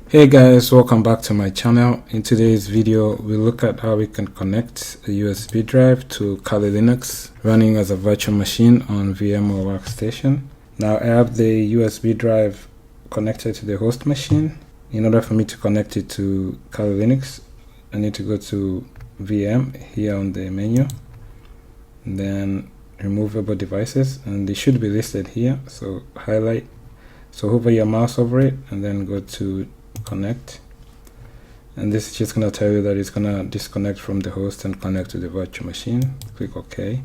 Hey guys, welcome back to my channel. In today's video we'll look at how we can connect a USB drive to Kali Linux running as a virtual machine on VMware Workstation. Now I have the USB drive connected to the host machine. In order for me to connect it to Kali Linux, I need to go to VM here on the menu, and then removable devices, and they should be listed here. So highlight, so hover your mouse over it and then go to connect, and this is just going to tell you that it's going to disconnect from the host and connect to the virtual machine. Click OK.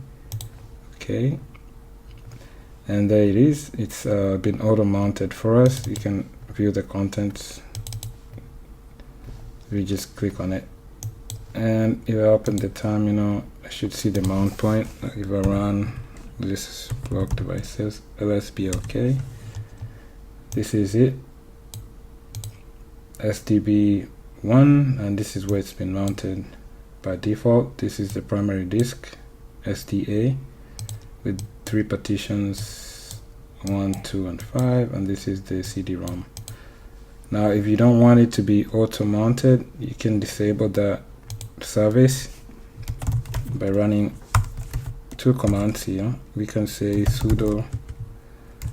And there it is. It's been auto mounted for us. You can view the contents. We just click on it, and if I open the terminal, I should see the mount point. If I run this block devices lsb, this is it, SDB1, and this is where it's been mounted by default. This is the primary disk, SDA, with 3 partitions, 1, 2, and 5, and this is the CD-ROM. Now if you don't want it to be auto mounted, you can disable that service by running 2 commands here. We can say sudo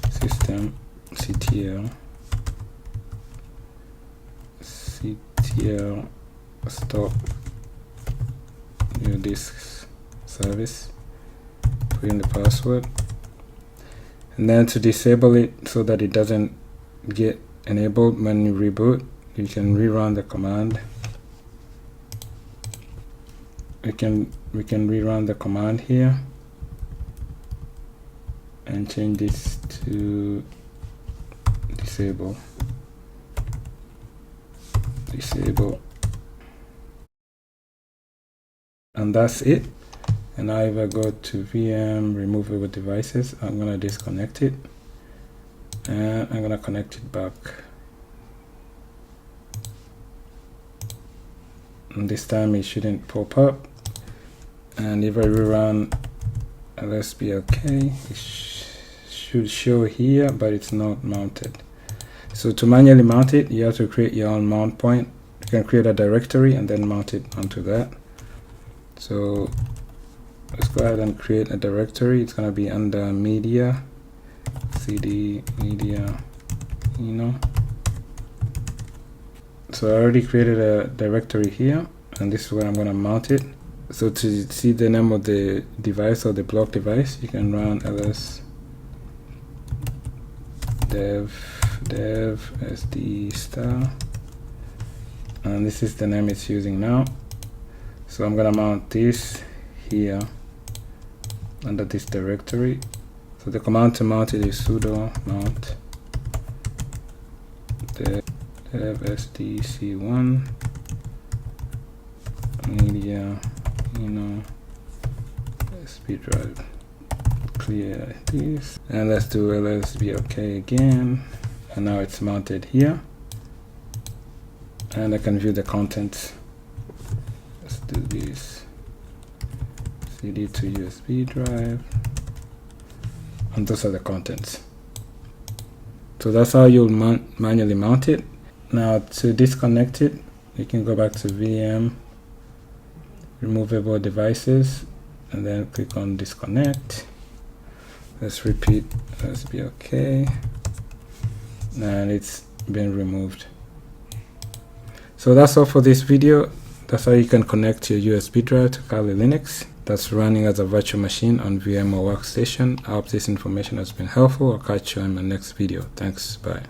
systemctl stop new disk service, put in the password, and then to disable it so that it doesn't get enabled when you reboot, you can rerun the command. We can rerun the command here and change this to disable, and that's it. And now if I go to VM removable devices, I'm gonna disconnect it and I'm gonna connect it back, and this time it shouldn't pop up. And if I rerun lsblk, it should show here, but it's not mounted. So to manually mount it, you have to create your own mount point. You can create a directory and then mount it onto that. So let's go ahead and create a directory. It's going to be under media, cd media, So I already created a directory here, and this is where I'm going to mount it. So to see the name of the device or the block device, you can run ls dev sd star, and this is the name it's using now. So I'm gonna mount this here under this directory. So the command to mount it is sudo mount dev sdc1 media SP drive. Clear this, and let's do lsblk again, and now it's mounted here, and I can view the contents. Let's do this, CD to USB drive, and those are the contents. So that's how you'll manually mount it. Now to disconnect it, you can go back to VM removable devices and then click on disconnect. Let's repeat, lsblk, and it's been removed. So that's all for this video. That's how you can connect your USB drive to Kali Linux that's running as a virtual machine on VMware Workstation. I hope this information has been helpful. I'll catch you in my next video. Thanks, bye.